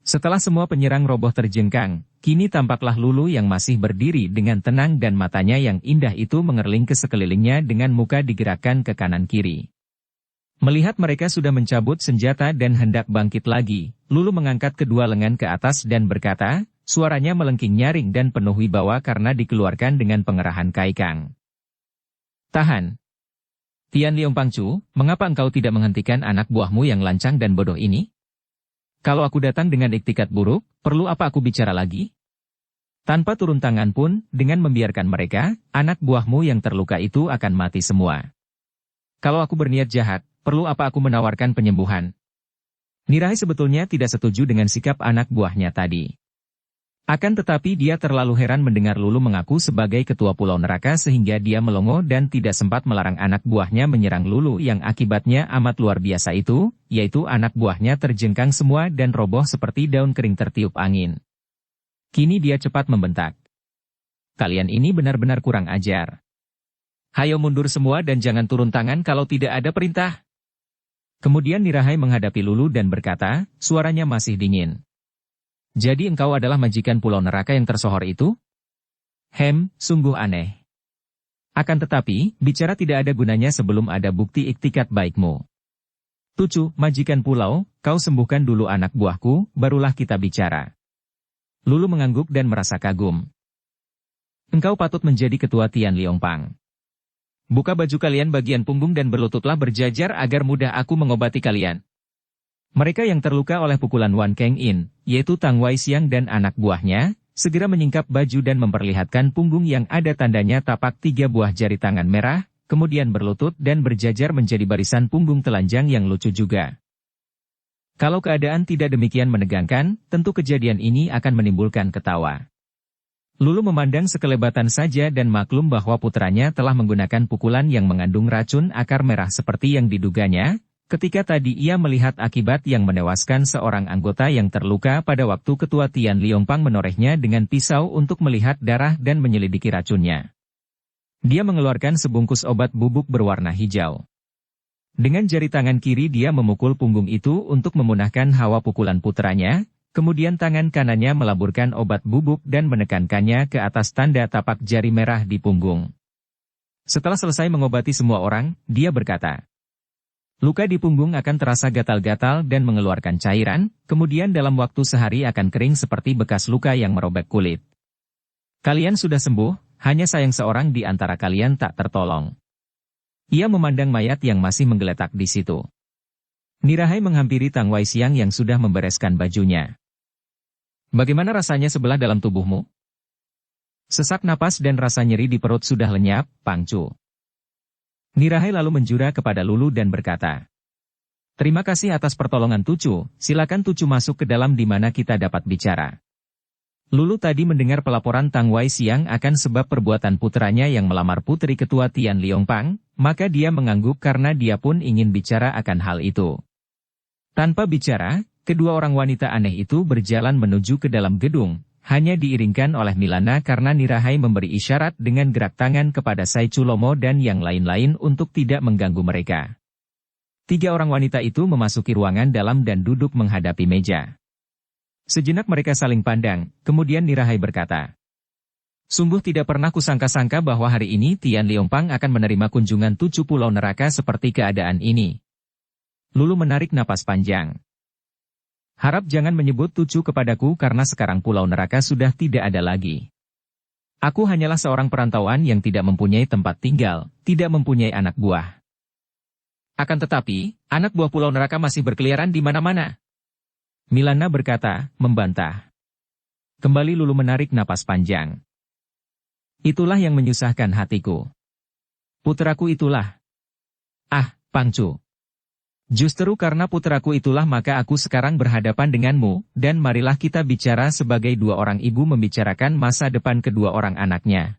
Setelah semua penyerang roboh terjengkang, kini tampaklah Lulu yang masih berdiri dengan tenang dan matanya yang indah itu mengerling ke sekelilingnya dengan muka digerakkan ke kanan-kiri. Melihat mereka sudah mencabut senjata dan hendak bangkit lagi, Lulu mengangkat kedua lengan ke atas dan berkata, suaranya melengking nyaring dan penuh wibawa karena dikeluarkan dengan pengerahan kaikang. Tahan. Tian Liongpangcu, mengapa engkau tidak menghentikan anak buahmu yang lancang dan bodoh ini? Kalau aku datang dengan iktikat buruk, perlu apa aku bicara lagi? Tanpa turun tangan pun, dengan membiarkan mereka, anak buahmu yang terluka itu akan mati semua. Kalau aku berniat jahat, perlu apa aku menawarkan penyembuhan? Nirahai sebetulnya tidak setuju dengan sikap anak buahnya tadi. Akan tetapi dia terlalu heran mendengar Lulu mengaku sebagai ketua Pulau Neraka sehingga dia melongo dan tidak sempat melarang anak buahnya menyerang Lulu yang akibatnya amat luar biasa itu, yaitu anak buahnya terjengkang semua dan roboh seperti daun kering tertiup angin. Kini dia cepat membentak. Kalian ini benar-benar kurang ajar. Hayo mundur semua dan jangan turun tangan kalau tidak ada perintah. Kemudian Nirahai menghadapi Lulu dan berkata, suaranya masih dingin. Jadi engkau adalah majikan Pulau Neraka yang tersohor itu? Sungguh aneh. Akan tetapi, bicara tidak ada gunanya sebelum ada bukti iktikat baikmu. Tucu, majikan pulau, kau sembuhkan dulu anak buahku, barulah kita bicara. Lulu mengangguk dan merasa kagum. Engkau patut menjadi ketua Tian Liongpang. Buka baju kalian bagian punggung dan berlututlah berjajar agar mudah aku mengobati kalian. Mereka yang terluka oleh pukulan Wan Keng-in, yaitu Tang Wai Siang dan anak buahnya, segera menyingkap baju dan memperlihatkan punggung yang ada tandanya tapak 3 buah jari tangan merah, kemudian berlutut dan berjajar menjadi barisan punggung telanjang yang lucu juga. Kalau keadaan tidak demikian menegangkan, tentu kejadian ini akan menimbulkan ketawa. Lulu memandang sekelebatan saja dan maklum bahwa putranya telah menggunakan pukulan yang mengandung racun akar merah seperti yang diduganya, ketika tadi ia melihat akibat yang menewaskan seorang anggota yang terluka pada waktu ketua Tian Liongpang menorehnya dengan pisau untuk melihat darah dan menyelidiki racunnya. Dia mengeluarkan sebungkus obat bubuk berwarna hijau. Dengan jari tangan kiri dia memukul punggung itu untuk memunahkan hawa pukulan putranya, kemudian tangan kanannya melaburkan obat bubuk dan menekankannya ke atas tanda tapak jari merah di punggung. Setelah selesai mengobati semua orang, dia berkata, luka di punggung akan terasa gatal-gatal dan mengeluarkan cairan, kemudian dalam waktu sehari akan kering seperti bekas luka yang merobek kulit. Kalian sudah sembuh, hanya sayang seorang di antara kalian tak tertolong. Ia memandang mayat yang masih menggeletak di situ. Nirahai menghampiri Tang Wai Siang yang sudah membereskan bajunya. Bagaimana rasanya sebelah dalam tubuhmu? Sesak napas dan rasa nyeri di perut sudah lenyap, Pangcu. Nirahai lalu menjura kepada Lulu dan berkata, terima kasih atas pertolongan Tucu, silakan Tucu masuk ke dalam di mana kita dapat bicara. Lulu tadi mendengar pelaporan Tang Wai Siang akan sebab perbuatan putranya yang melamar putri ketua Tian Liongpang, maka dia mengangguk karena dia pun ingin bicara akan hal itu. Tanpa bicara, kedua orang wanita aneh itu berjalan menuju ke dalam gedung, hanya diiringkan oleh Milana karena Nirahai memberi isyarat dengan gerak tangan kepada Saiculomo dan yang lain-lain untuk tidak mengganggu mereka. 3 orang wanita itu memasuki ruangan dalam dan duduk menghadapi meja. Sejenak mereka saling pandang, kemudian Nirahai berkata, "Sungguh tidak pernah kusangka-sangka bahwa hari ini Tian Liongpang akan menerima kunjungan 7 pulau neraka seperti keadaan ini." Lulu menarik napas panjang. "Harap jangan menyebut 7 kepadaku karena sekarang pulau neraka sudah tidak ada lagi. Aku hanyalah seorang perantauan yang tidak mempunyai tempat tinggal, tidak mempunyai anak buah. Akan tetapi, anak buah pulau neraka masih berkeliaran di mana-mana." Milana berkata, membantah. Kembali Lulu menarik napas panjang. "Itulah yang menyusahkan hatiku. Putraku itulah." "Ah, Pangcu. Justru karena putraku itulah maka aku sekarang berhadapan denganmu, dan marilah kita bicara sebagai 2 orang ibu membicarakan masa depan kedua orang anaknya."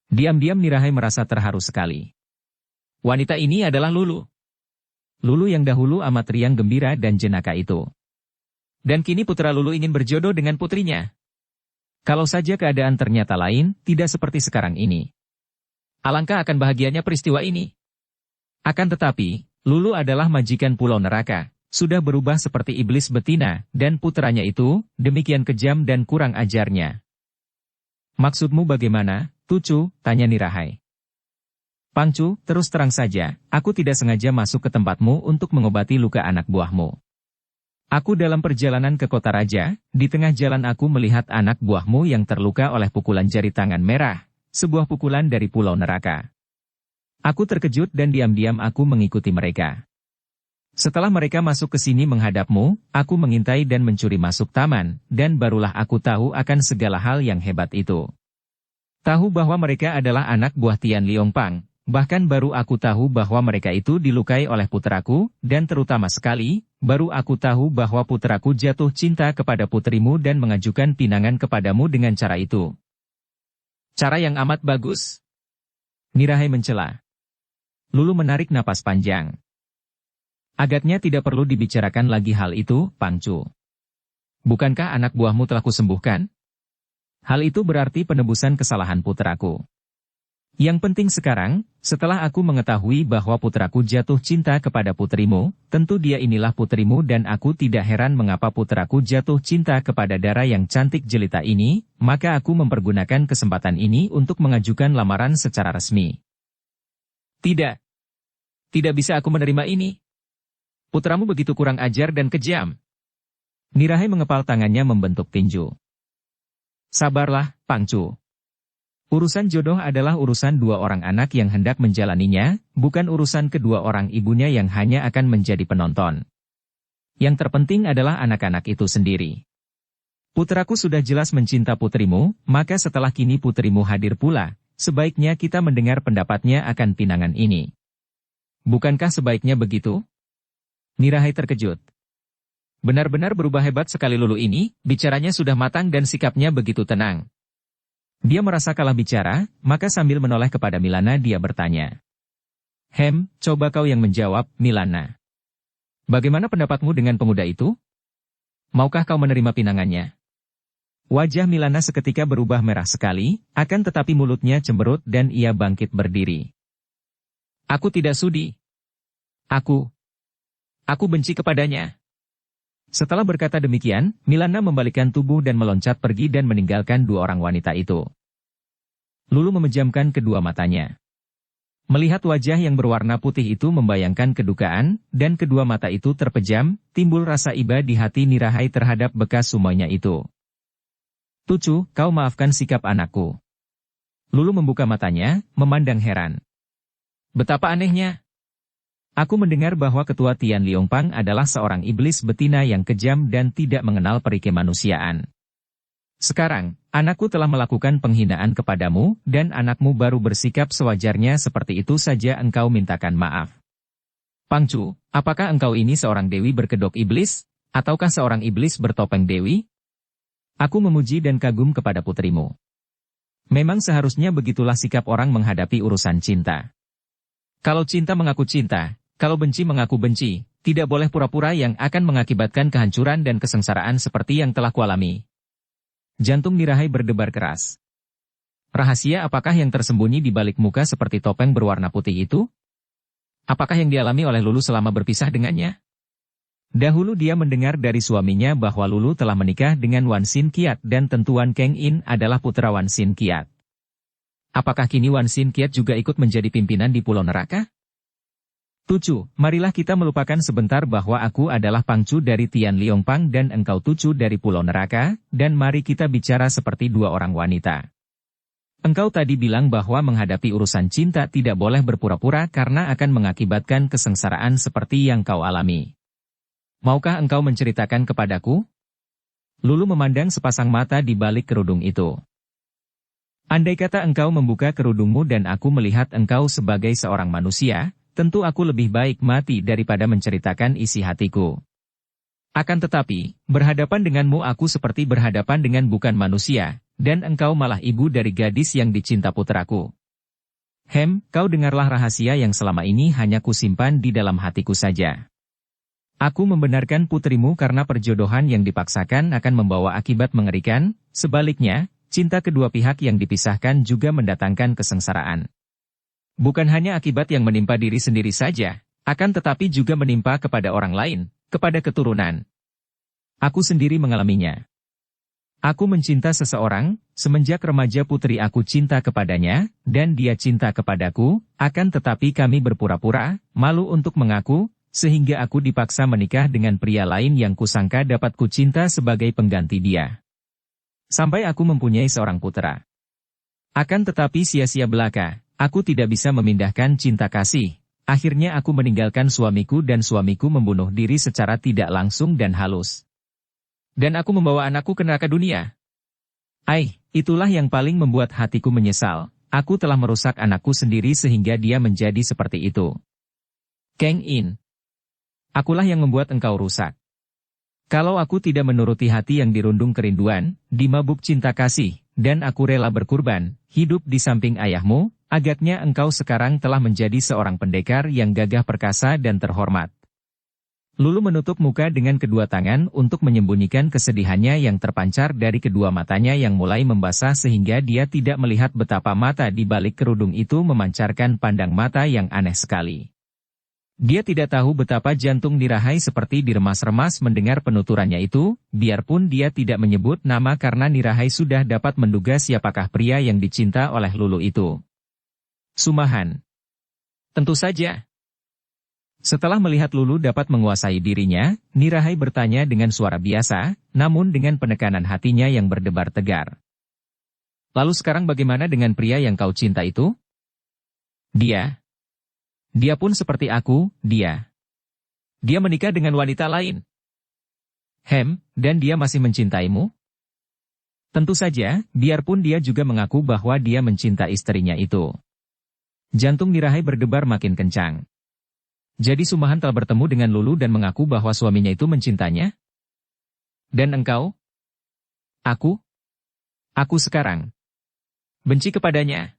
Diam-diam Nirahai merasa terharu sekali. Wanita ini adalah Lulu. Lulu yang dahulu amat riang gembira dan jenaka itu. Dan kini putra Lulu ingin berjodoh dengan putrinya. Kalau saja keadaan ternyata lain, tidak seperti sekarang ini. Alangkah akan bahagianya peristiwa ini. Akan tetapi, Lulu adalah majikan pulau neraka, sudah berubah seperti iblis betina, dan putranya itu, demikian kejam dan kurang ajarnya. "Maksudmu bagaimana, Tucu?" tanya Nirahai. "Pangcu, terus terang saja, aku tidak sengaja masuk ke tempatmu untuk mengobati luka anak buahmu. Aku dalam perjalanan ke kota raja, di tengah jalan aku melihat anak buahmu yang terluka oleh pukulan jari tangan merah, sebuah pukulan dari pulau neraka. Aku terkejut dan diam-diam aku mengikuti mereka. Setelah mereka masuk ke sini menghadapmu, aku mengintai dan mencuri masuk taman, dan barulah aku tahu akan segala hal yang hebat itu. Tahu bahwa mereka adalah anak buah Tian Liongpang, bahkan baru aku tahu bahwa mereka itu dilukai oleh putraku, dan terutama sekali, baru aku tahu bahwa putraku jatuh cinta kepada putrimu dan mengajukan pinangan kepadamu dengan cara itu. Cara yang amat bagus." Nirahai mencela. Lulu menarik napas panjang. "Agaknya tidak perlu dibicarakan lagi hal itu, Pangcu. Bukankah anak buahmu telah kusembuhkan? Hal itu berarti penebusan kesalahan putraku. Yang penting sekarang, setelah aku mengetahui bahwa putraku jatuh cinta kepada putrimu, tentu dia inilah putrimu dan aku tidak heran mengapa putraku jatuh cinta kepada Dara yang cantik jelita ini, maka aku mempergunakan kesempatan ini untuk mengajukan lamaran secara resmi." "Tidak. Tidak bisa aku menerima ini. Putramu begitu kurang ajar dan kejam." Nirahai mengepal tangannya membentuk tinju. "Sabarlah, Pangcu. Urusan jodoh adalah urusan 2 orang anak yang hendak menjalaninya, bukan urusan kedua orang ibunya yang hanya akan menjadi penonton. Yang terpenting adalah anak-anak itu sendiri. Putraku sudah jelas mencinta putrimu, maka setelah kini putrimu hadir pula, sebaiknya kita mendengar pendapatnya akan pinangan ini. Bukankah sebaiknya begitu?" Nirahai terkejut. Benar-benar berubah hebat sekali Lulu ini, bicaranya sudah matang dan sikapnya begitu tenang. Dia merasa kalah bicara, maka sambil menoleh kepada Milana dia bertanya. Coba kau yang menjawab, Milana. Bagaimana pendapatmu dengan pemuda itu? Maukah kau menerima pinangannya?" Wajah Milana seketika berubah merah sekali, akan tetapi mulutnya cemberut dan ia bangkit berdiri. "Aku tidak sudi. Aku benci kepadanya." Setelah berkata demikian, Milana membalikkan tubuh dan meloncat pergi dan meninggalkan 2 orang wanita itu. Lulu memejamkan kedua matanya. Melihat wajah yang berwarna putih itu membayangkan kedukaan, dan kedua mata itu terpejam, timbul rasa iba di hati Nirahai terhadap bekas sumoinya itu. "Tucu, kau maafkan sikap anakku." Lulu membuka matanya, memandang heran. "Betapa anehnya. Aku mendengar bahwa ketua Tian Liongpang adalah seorang iblis betina yang kejam dan tidak mengenal peri kemanusiaan. Sekarang, anakku telah melakukan penghinaan kepadamu, dan anakmu baru bersikap sewajarnya seperti itu saja engkau mintakan maaf. Pangcu, apakah engkau ini seorang dewi berkedok iblis, ataukah seorang iblis bertopeng dewi? Aku memuji dan kagum kepada putrimu. Memang seharusnya begitulah sikap orang menghadapi urusan cinta. Kalau cinta mengaku cinta, kalau benci mengaku benci, tidak boleh pura-pura yang akan mengakibatkan kehancuran dan kesengsaraan seperti yang telah kualami. Jantung Nirahai berdebar keras. Rahasia apakah yang tersembunyi di balik muka seperti topeng berwarna putih itu? Apakah yang dialami oleh Lulu selama berpisah dengannya? Dahulu dia mendengar dari suaminya bahwa Lulu telah menikah dengan Wan Xin Kiat dan tentu Wan Keng In adalah putra Wan Xin Kiat. Apakah kini Wan Xin Kiat juga ikut menjadi pimpinan di Pulau Neraka? Tucu, marilah kita melupakan sebentar bahwa aku adalah Pangcu dari Tian Liong Pang dan engkau Tucu dari Pulau Neraka, dan mari kita bicara seperti dua orang wanita. Engkau tadi bilang bahwa menghadapi urusan cinta tidak boleh berpura-pura karena akan mengakibatkan kesengsaraan seperti yang kau alami. Maukah engkau menceritakan kepadaku? Lulu memandang sepasang mata di balik kerudung itu. Andai kata engkau membuka kerudungmu dan aku melihat engkau sebagai seorang manusia, tentu aku lebih baik mati daripada menceritakan isi hatiku. Akan tetapi, berhadapan denganmu aku seperti berhadapan dengan bukan manusia, dan engkau malah ibu dari gadis yang dicinta putraku. Kau dengarlah rahasia yang selama ini hanya kusimpan di dalam hatiku saja. Aku membenarkan putrimu karena perjodohan yang dipaksakan akan membawa akibat mengerikan, sebaliknya, cinta kedua pihak yang dipisahkan juga mendatangkan kesengsaraan. Bukan hanya akibat yang menimpa diri sendiri saja, akan tetapi juga menimpa kepada orang lain, kepada keturunan. Aku sendiri mengalaminya. Aku mencinta seseorang, semenjak remaja putri aku cinta kepadanya, dan dia cinta kepadaku, akan tetapi kami berpura-pura, malu untuk mengaku, sehingga aku dipaksa menikah dengan pria lain yang kusangka dapat kucinta sebagai pengganti dia. Sampai aku mempunyai seorang putra. Akan tetapi sia-sia belaka, aku tidak bisa memindahkan cinta kasih. Akhirnya aku meninggalkan suamiku dan suamiku membunuh diri secara tidak langsung dan halus. Dan aku membawa anakku ke neraka dunia. Itulah yang paling membuat hatiku menyesal. Aku telah merusak anakku sendiri sehingga dia menjadi seperti itu. Keng In. Akulah yang membuat engkau rusak. Kalau aku tidak menuruti hati yang dirundung kerinduan, dimabuk cinta kasih, dan aku rela berkurban, hidup di samping ayahmu, agaknya engkau sekarang telah menjadi seorang pendekar yang gagah perkasa dan terhormat. Lulu menutup muka dengan kedua tangan untuk menyembunyikan kesedihannya yang terpancar dari kedua matanya yang mulai membasah sehingga dia tidak melihat betapa mata di balik kerudung itu memancarkan pandang mata yang aneh sekali. Dia tidak tahu betapa jantung Nirahai seperti diremas-remas mendengar penuturannya itu, biarpun dia tidak menyebut nama karena Nirahai sudah dapat menduga siapakah pria yang dicinta oleh Lulu itu. Sumahan. Tentu saja. Setelah melihat Lulu dapat menguasai dirinya, Nirahai bertanya dengan suara biasa, namun dengan penekanan hatinya yang berdebar tegar. Lalu sekarang bagaimana dengan pria yang kau cinta itu? Dia pun seperti aku, dia menikah dengan wanita lain. Dan dia masih mencintaimu? Tentu saja, biarpun dia juga mengaku bahwa dia mencinta istrinya itu. Jantung Nirahai berdebar makin kencang. Jadi Sumahan telah bertemu dengan Lulu dan mengaku bahwa suaminya itu mencintanya? Dan engkau? Aku sekarang benci kepadanya.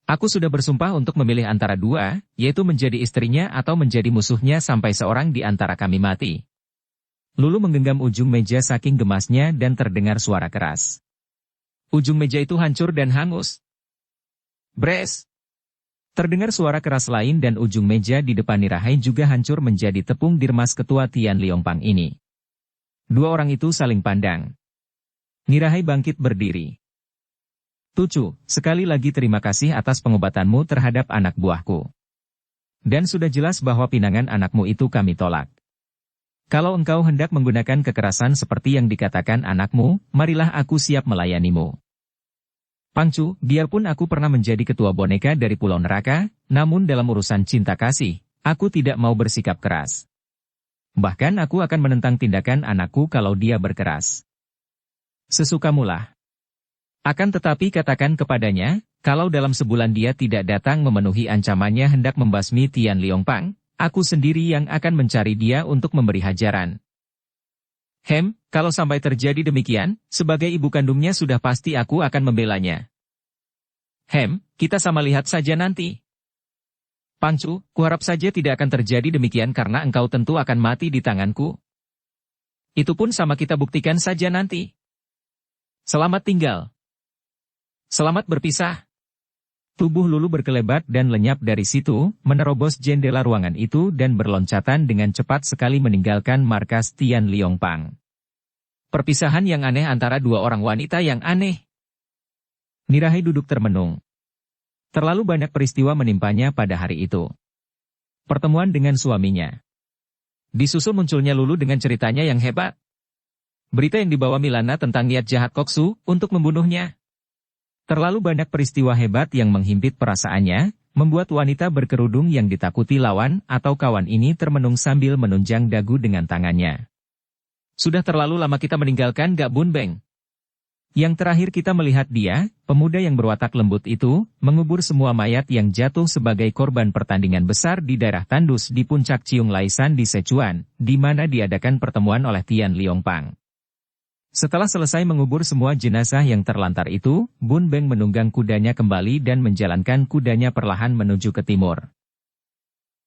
Aku sudah bersumpah untuk memilih antara dua, yaitu menjadi istrinya atau menjadi musuhnya sampai seorang di antara kami mati. Lulu menggenggam ujung meja saking gemasnya dan terdengar suara keras. Ujung meja itu hancur dan hangus. Bres! Terdengar suara keras lain dan ujung meja di depan Nirahai juga hancur menjadi tepung dirmas ketua Tian Liong Pang ini. Dua orang itu saling pandang. Nirahai bangkit berdiri. Tucu, sekali lagi terima kasih atas pengobatanmu terhadap anak buahku. Dan sudah jelas bahwa pinangan anakmu itu kami tolak. Kalau engkau hendak menggunakan kekerasan seperti yang dikatakan anakmu, marilah aku siap melayanimu. Pangcu, biarpun aku pernah menjadi ketua boneka dari Pulau Neraka, namun dalam urusan cinta kasih, aku tidak mau bersikap keras. Bahkan aku akan menentang tindakan anakku kalau dia berkeras. Sesukamulah. Akan tetapi katakan kepadanya, kalau dalam sebulan dia tidak datang memenuhi ancamannya hendak membasmi Tian Liong Pang, aku sendiri yang akan mencari dia untuk memberi hajaran. Kalau sampai terjadi demikian, sebagai ibu kandungnya sudah pasti aku akan membelanya. Kita sama lihat saja nanti. Pangcu, kuharap saja tidak akan terjadi demikian karena engkau tentu akan mati di tanganku. Itu pun sama kita buktikan saja nanti. Selamat tinggal. Selamat berpisah. Tubuh Lulu berkelebat dan lenyap dari situ, menerobos jendela ruangan itu dan berloncatan dengan cepat sekali meninggalkan markas Tian Liongpang. Perpisahan yang aneh antara dua orang wanita yang aneh. Nirahi duduk termenung. Terlalu banyak peristiwa menimpanya pada hari itu. Pertemuan dengan suaminya. Disusul munculnya Lulu dengan ceritanya yang hebat. Berita yang dibawa Milana tentang niat jahat Koksu untuk membunuhnya. Terlalu banyak peristiwa hebat yang menghimpit perasaannya, membuat wanita berkerudung yang ditakuti lawan atau kawan ini termenung sambil menunjang dagu dengan tangannya. Sudah terlalu lama kita meninggalkan Gak Bun Beng. Yang terakhir kita melihat dia, pemuda yang berwatak lembut itu, mengubur semua mayat yang jatuh sebagai korban pertandingan besar di daerah tandus di puncak Ciung Laisan di Sichuan, di mana diadakan pertemuan oleh Tian Liongpang. Setelah selesai mengubur semua jenazah yang terlantar itu, Bun Beng menunggang kudanya kembali dan menjalankan kudanya perlahan menuju ke timur.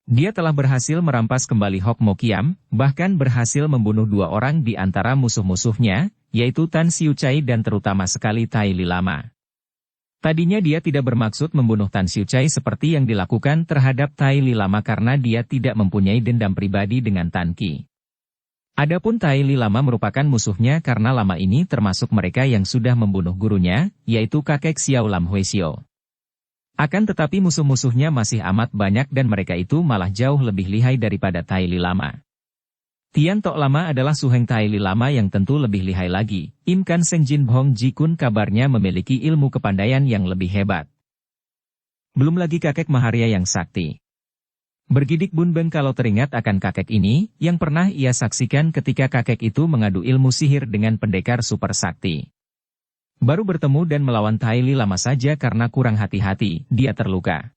Dia telah berhasil merampas kembali Hok Mo Kiam, bahkan berhasil membunuh dua orang di antara musuh-musuhnya, yaitu Tan Siu Chai dan terutama sekali Tai Li Lama. Tadinya dia tidak bermaksud membunuh Tan Siu Chai seperti yang dilakukan terhadap Tai Li Lama karena dia tidak mempunyai dendam pribadi dengan Tan Qi. Adapun Tai Li Lama merupakan musuhnya karena Lama ini termasuk mereka yang sudah membunuh gurunya, yaitu kakek Xiao Lam Huisio. Akan tetapi musuh-musuhnya masih amat banyak dan mereka itu malah jauh lebih lihai daripada Tai Li Lama. Tian Tok Lama adalah suheng Tai Li Lama yang tentu lebih lihai lagi. Im Kan Seng Jin Bhong Ji Kun kabarnya memiliki ilmu kepandaian yang lebih hebat. Belum lagi kakek Maharia yang sakti. Bergidik Bun Beng kalau teringat akan kakek ini, yang pernah ia saksikan ketika kakek itu mengadu ilmu sihir dengan pendekar super sakti. Baru bertemu dan melawan Tai Li Lama saja karena kurang hati-hati, dia terluka.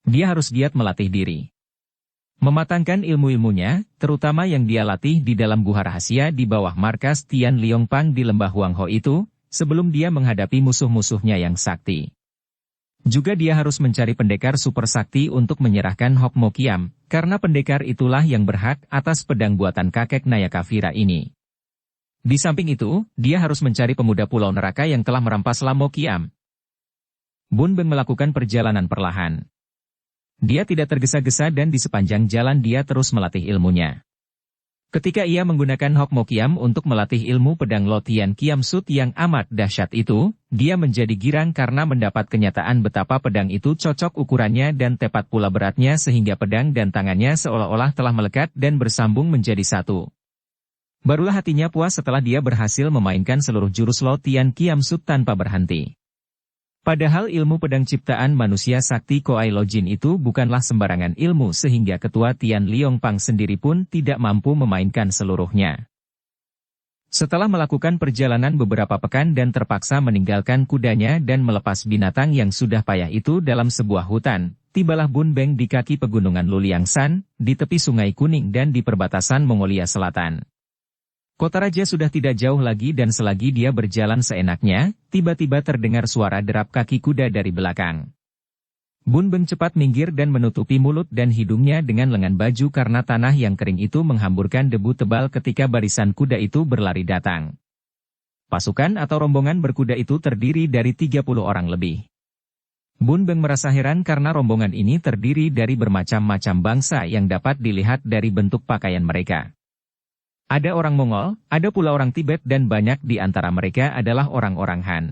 Dia harus giat melatih diri. Mematangkan ilmu-ilmunya, terutama yang dia latih di dalam gua rahasia di bawah markas Tian Liongpang di lembah Huang Ho itu, sebelum dia menghadapi musuh-musuhnya yang sakti. Juga dia harus mencari pendekar super sakti untuk menyerahkan Hok Mo Kiam, karena pendekar itulah yang berhak atas pedang buatan kakek Nayakavira ini. Di samping itu, dia harus mencari pemuda Pulau Neraka yang telah merampas Lam Mo Kiam. Bun Beng melakukan perjalanan perlahan. Dia tidak tergesa-gesa dan di sepanjang jalan dia terus melatih ilmunya. Ketika ia menggunakan Hok Mo Kiam untuk melatih ilmu pedang Lo Tian Kiam Sut yang amat dahsyat itu, dia menjadi girang karena mendapat kenyataan betapa pedang itu cocok ukurannya dan tepat pula beratnya sehingga pedang dan tangannya seolah-olah telah melekat dan bersambung menjadi satu. Barulah hatinya puas setelah dia berhasil memainkan seluruh jurus Lo Tian Kiam Sut tanpa berhenti. Padahal ilmu pedang ciptaan manusia sakti Koai Lo Jin itu bukanlah sembarangan ilmu sehingga ketua Tian Liongpang sendiri pun tidak mampu memainkan seluruhnya. Setelah melakukan perjalanan beberapa pekan dan terpaksa meninggalkan kudanya dan melepas binatang yang sudah payah itu dalam sebuah hutan, tibalah Bun Beng di kaki pegunungan Luliangsan, di tepi Sungai Kuning dan di perbatasan Mongolia Selatan. Kota raja sudah tidak jauh lagi dan selagi dia berjalan seenaknya, tiba-tiba terdengar suara derap kaki kuda dari belakang. Bun Beng cepat minggir dan menutupi mulut dan hidungnya dengan lengan baju karena tanah yang kering itu menghamburkan debu tebal ketika barisan kuda itu berlari datang. Pasukan atau rombongan berkuda itu terdiri dari 30 orang lebih. Bun Beng merasa heran karena rombongan ini terdiri dari bermacam-macam bangsa yang dapat dilihat dari bentuk pakaian mereka. Ada orang Mongol, ada pula orang Tibet dan banyak di antara mereka adalah orang-orang Han.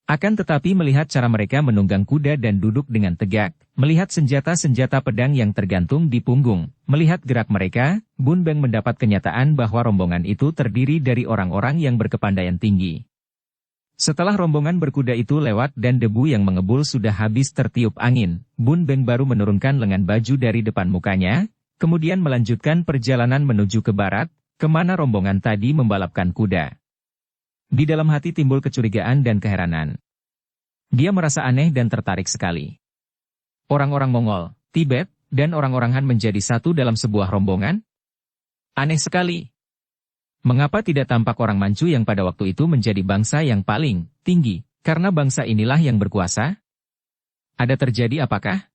Akan tetapi melihat cara mereka menunggang kuda dan duduk dengan tegak, melihat senjata-senjata pedang yang tergantung di punggung, melihat gerak mereka, Bun Beng mendapat kenyataan bahwa rombongan itu terdiri dari orang-orang yang berkepandaian tinggi. Setelah rombongan berkuda itu lewat dan debu yang mengebul sudah habis tertiup angin, Bun Beng baru menurunkan lengan baju dari depan mukanya, kemudian melanjutkan perjalanan menuju ke barat, kemana rombongan tadi membalapkan kuda. Di dalam hati timbul kecurigaan dan keheranan. Dia merasa aneh dan tertarik sekali. Orang-orang Mongol, Tibet, dan orang-orang Han menjadi satu dalam sebuah rombongan? Aneh sekali. Mengapa tidak tampak orang Manchu yang pada waktu itu menjadi bangsa yang paling tinggi, karena bangsa inilah yang berkuasa? Ada terjadi apakah?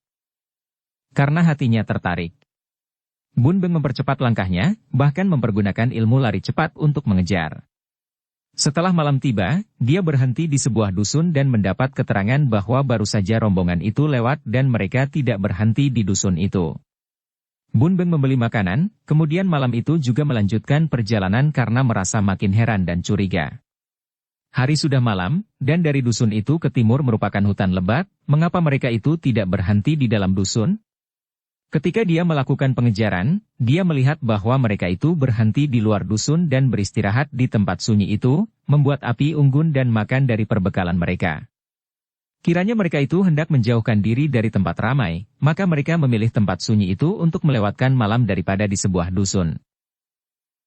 Karena hatinya tertarik. Bun Beng mempercepat langkahnya, bahkan mempergunakan ilmu lari cepat untuk mengejar. Setelah malam tiba, dia berhenti di sebuah dusun dan mendapat keterangan bahwa baru saja rombongan itu lewat dan mereka tidak berhenti di dusun itu. Bun Beng membeli makanan, kemudian malam itu juga melanjutkan perjalanan karena merasa makin heran dan curiga. Hari sudah malam, dan dari dusun itu ke timur merupakan hutan lebat, mengapa mereka itu tidak berhenti di dalam dusun? Ketika dia melakukan pengejaran, dia melihat bahwa mereka itu berhenti di luar dusun dan beristirahat di tempat sunyi itu, membuat api unggun dan makan dari perbekalan mereka. Kiranya mereka itu hendak menjauhkan diri dari tempat ramai, maka mereka memilih tempat sunyi itu untuk melewatkan malam daripada di sebuah dusun.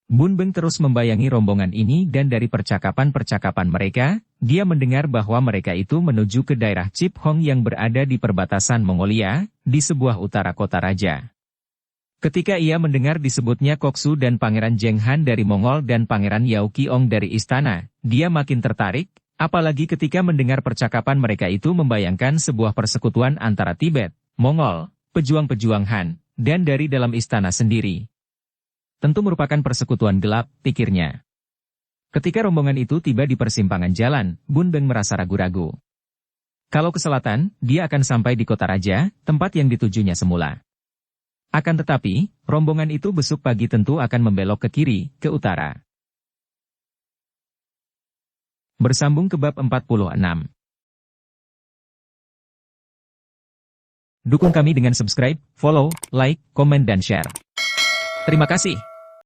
Bun Beng terus membayangi rombongan ini dan dari percakapan-percakapan mereka, dia mendengar bahwa mereka itu menuju ke daerah Chip Hong yang berada di perbatasan Mongolia, di sebuah utara kota raja. Ketika ia mendengar disebutnya Koksu dan Pangeran Zheng Han dari Mongol dan Pangeran Yao Qiong dari istana, dia makin tertarik, apalagi ketika mendengar percakapan mereka itu membayangkan sebuah persekutuan antara Tibet, Mongol, pejuang-pejuang Han, dan dari dalam istana sendiri. Tentu merupakan persekutuan gelap, pikirnya. Ketika rombongan itu tiba di persimpangan jalan, Bun Beng merasa ragu-ragu. Kalau ke selatan, dia akan sampai di kota raja, tempat yang ditujunya semula. Akan tetapi, rombongan itu besok pagi tentu akan membelok ke kiri, ke utara. Bersambung ke bab 46. Dukung kami dengan subscribe, follow, like, komen dan share. Terima kasih.